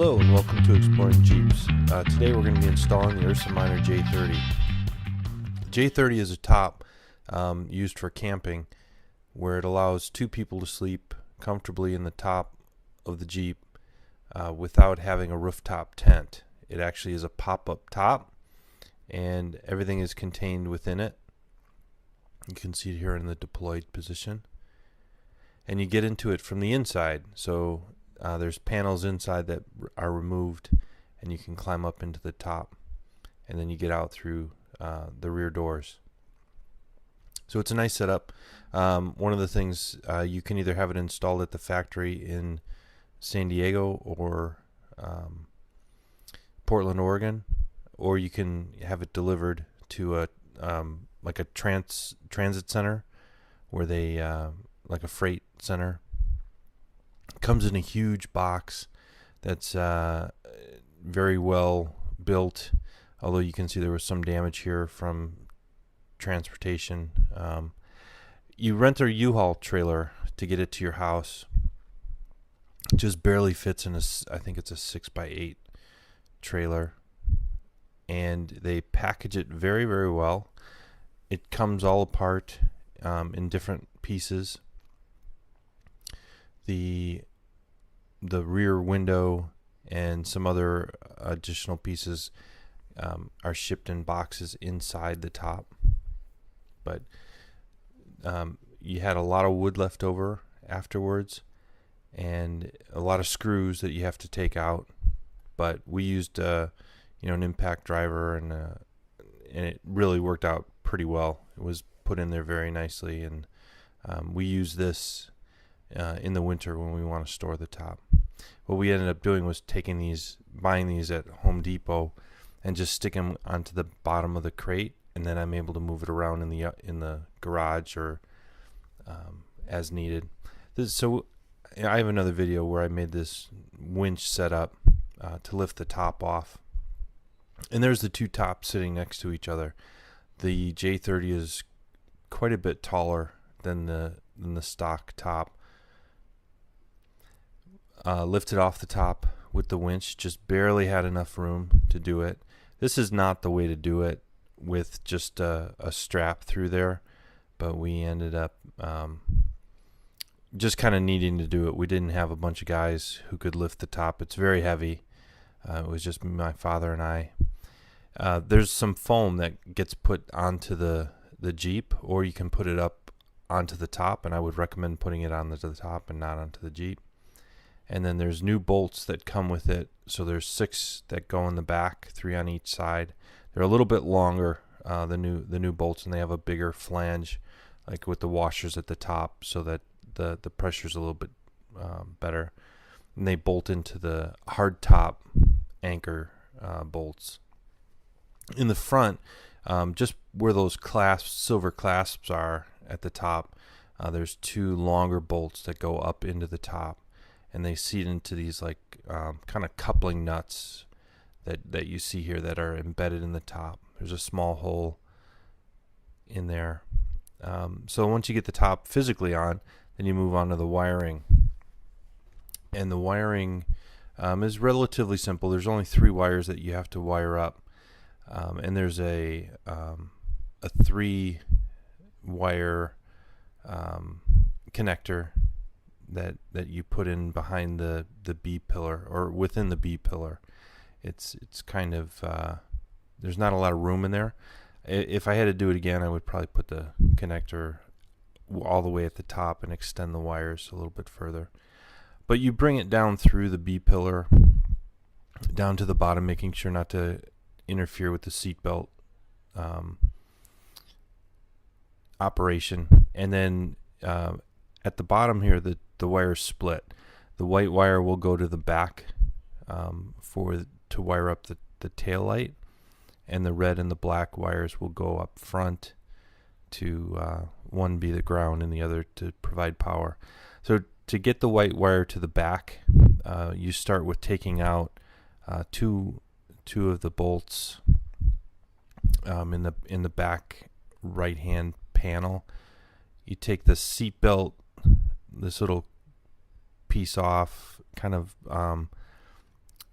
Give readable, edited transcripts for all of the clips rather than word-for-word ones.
Hello and welcome to Exploring Jeeps. Today we're going to be installing the Ursa J30. The J30 is a top used for camping where it allows two people to sleep comfortably in the top of the Jeep without having a rooftop tent. It actually is a pop-up top and everything is contained within it. You can see it here in the deployed position. And you get into it from the inside, so there's panels inside that are removed and you can climb up into the top, and then you get out through the rear doors. So it's a nice setup. One of the things, you can either have it installed at the factory in San Diego or Portland, Oregon, or you can have it delivered to a like a transit center where they like a freight center. Comes in a huge box that's very well built, although you can see there was some damage here from transportation. You rent a U-Haul trailer to get it to your house. It just barely fits in I think it's a 6x8 trailer, and they package it very, very well. It comes all apart in different pieces. The rear window and some other additional pieces are shipped in boxes inside the top. But you had a lot of wood left over afterwards and a lot of screws that you have to take out. But we used an impact driver, and it really worked out pretty well. It was put in there very nicely, and we use this in the winter when we want to store the top. What we ended up doing was buying these at Home Depot and just stick them onto the bottom of the crate, and then I'm able to move it around in the garage or as needed. So I have another video where I made this winch setup to lift the top off, and there's the two tops sitting next to each other. The J30 is quite a bit taller than the stock top. Lifted off the top with the winch, just barely had enough room to do it. This is not the way to do it with just a strap through there, but we ended up just kind of needing to do it. We didn't have a bunch of guys who could lift the top. It's very heavy. It was just my father and I. There's some foam that gets put onto the Jeep, or you can put it up onto the top, and I would recommend putting it on the top and not onto the Jeep. And then there's new bolts that come with it. So there's 6 that go in the back, 3 on each side. They're a little bit longer, the new bolts, and they have a bigger flange, like with the washers at the top, so that the pressure's a little bit better. And they bolt into the hard top anchor bolts. In the front, just where those silver clasps are at the top, there's 2 longer bolts that go up into the top. And they seat into these like kind of coupling nuts that you see here that are embedded in the top. There's a small hole in there. So once you get the top physically on, then you move on to the wiring. And the wiring is relatively simple. There's only 3 wires that you have to wire up. And there's a 3-wire connector that you put in behind the B pillar, or within the B pillar. It's kind of there's not a lot of room in there. If I had to do it again, I would probably put the connector all the way at the top and extend the wires a little bit further. But you bring it down through the B pillar down to the bottom, making sure not to interfere with the seatbelt operation. And then at the bottom here, the wires split. The white wire will go to the back to wire up the tail light, and the red and the black wires will go up front to one be the ground and the other to provide power. So to get the white wire to the back, you start with taking out two of the bolts in the back right hand panel. You take the seat belt, this little piece off, kind of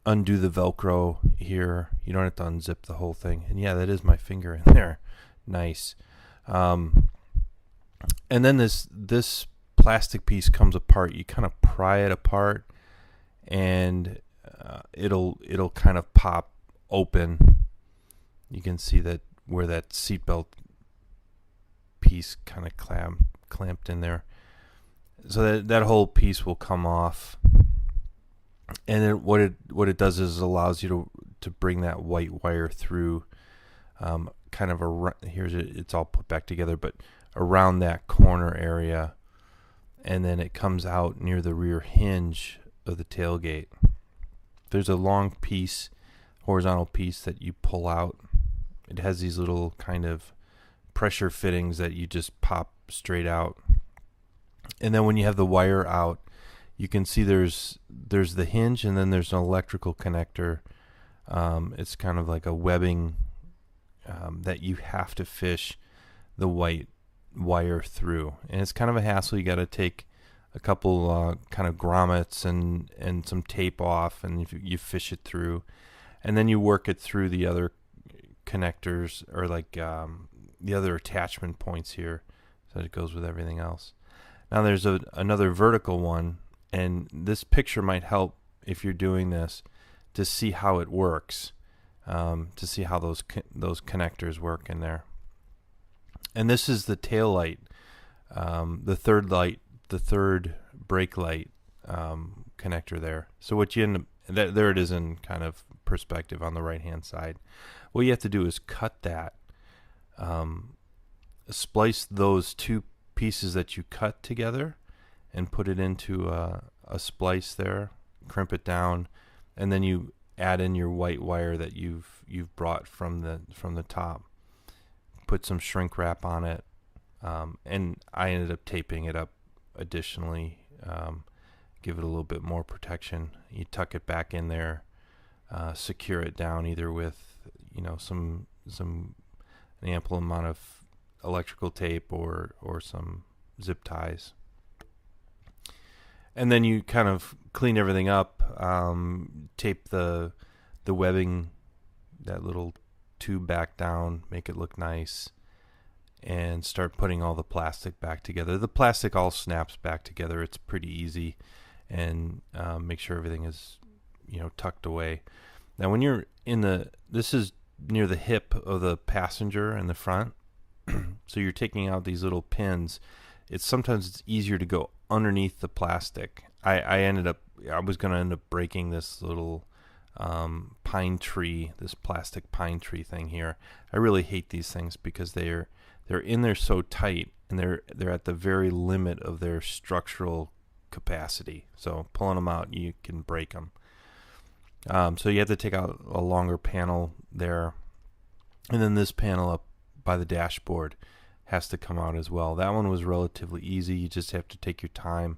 undo the Velcro here. You don't have to unzip the whole thing. And yeah, that is my finger in there. Nice. And then this plastic piece comes apart. You kind of pry it apart, and it'll kind of pop open. You can see that where that seatbelt piece kind of clamped in there. So that whole piece will come off. And then what it does is allows you to bring that white wire through, kind of around. It's all put back together, but around that corner area, and then it comes out near the rear hinge of the tailgate. There's a long piece, horizontal piece that you pull out. It has these little kind of pressure fittings that you just pop straight out. And then when you have the wire out, you can see there's the hinge, and then there's an electrical connector. It's kind of like a webbing that you have to fish the white wire through, and it's kind of a hassle. You got to take a couple kind of grommets and some tape off, and you fish it through, and then you work it through the other connectors, or like the other attachment points here, so that it goes with everything else. Now there's another vertical one, and this picture might help if you're doing this to see how it works, to see how those connectors work in there. And this is the tail light, the third brake light connector there. So what you end up, there it is in kind of perspective on the right hand side. What you have to do is cut that, splice those two pieces that you cut together, and put it into a splice there, crimp it down, and then you add in your white wire that you've brought from the top. Put some shrink wrap on it, and I ended up taping it up additionally, give it a little bit more protection. You tuck it back in there, secure it down either with some an ample amount of electrical tape or some zip ties. And then you kind of clean everything up, tape the webbing, that little tube back down, make it look nice, and start putting all the plastic back together. The plastic all snaps back together. It's pretty easy, and make sure everything is tucked away. Now when you're this is near the hip of the passenger in the front, so you're taking out these little pins. Sometimes it's easier to go underneath the plastic. I was going to end up breaking this little pine tree, this plastic pine tree thing here. I really hate these things because they're in there so tight, and they're at the very limit of their structural capacity. So pulling them out, you can break them. So you have to take out a longer panel there, and then this panel up by the dashboard has to come out as well. That one was relatively easy. You just have to take your time,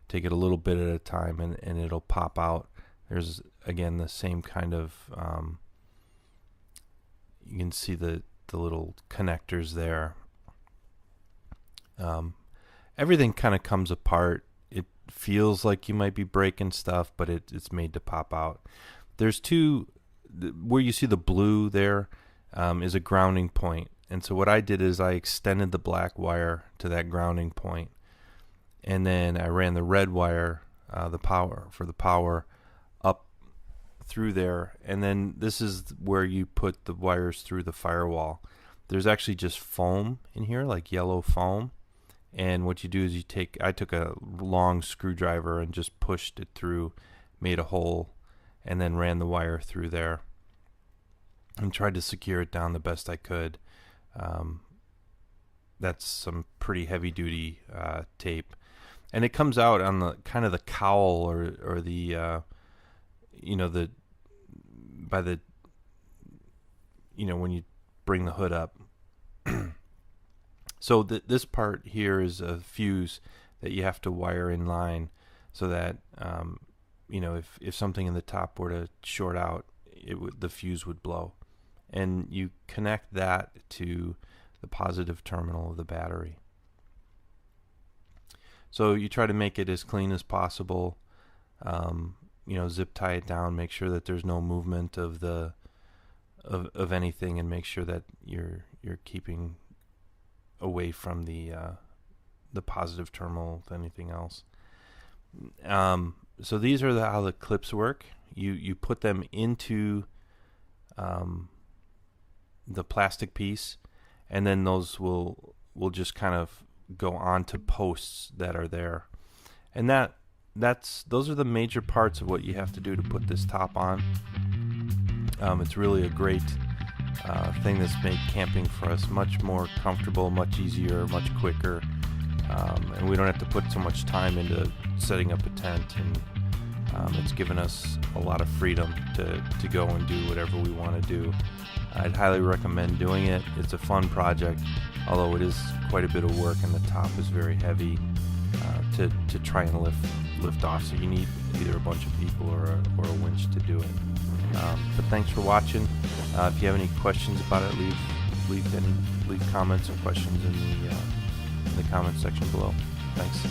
take it a little bit at a time, and it'll pop out. There's again the same kind of you can see the little connectors there. Everything kind of comes apart. It feels like you might be breaking stuff, but it's made to pop out. There's where you see the blue there is a grounding point. And so what I did is I extended the black wire to that grounding point, and then I ran the red wire, the power up through there, and then this is where you put the wires through the firewall. There's actually just foam in here, like yellow foam, and what you do is I took a long screwdriver and just pushed it through, made a hole, and then ran the wire through there and tried to secure it down the best I could. That's some pretty heavy duty tape, and it comes out on the kind of the cowl or the when you bring the hood up. So this part here is a fuse that you have to wire in line, so that if something in the top were to short out, the fuse would blow. And you connect that to the positive terminal of the battery. So you try to make it as clean as possible. zip tie it down, make sure that there's no movement of the of anything, and make sure that you're keeping away from the positive terminal with anything else. So these are how the clips work. You put them into the plastic piece, and then those will just kind of go onto posts that are there, and those are the major parts of what you have to do to put this top on. It's really a great thing that's made camping for us much more comfortable, much easier, much quicker, and we don't have to put so much time into setting up a tent, and it's given us a lot of freedom to go and do whatever we want to do. I'd highly recommend doing it. It's a fun project, although it is quite a bit of work, and the top is very heavy to try and lift off. So you need either a bunch of people or a winch to do it. But thanks for watching. If you have any questions about it, leave comments or questions in the comment section below. Thanks.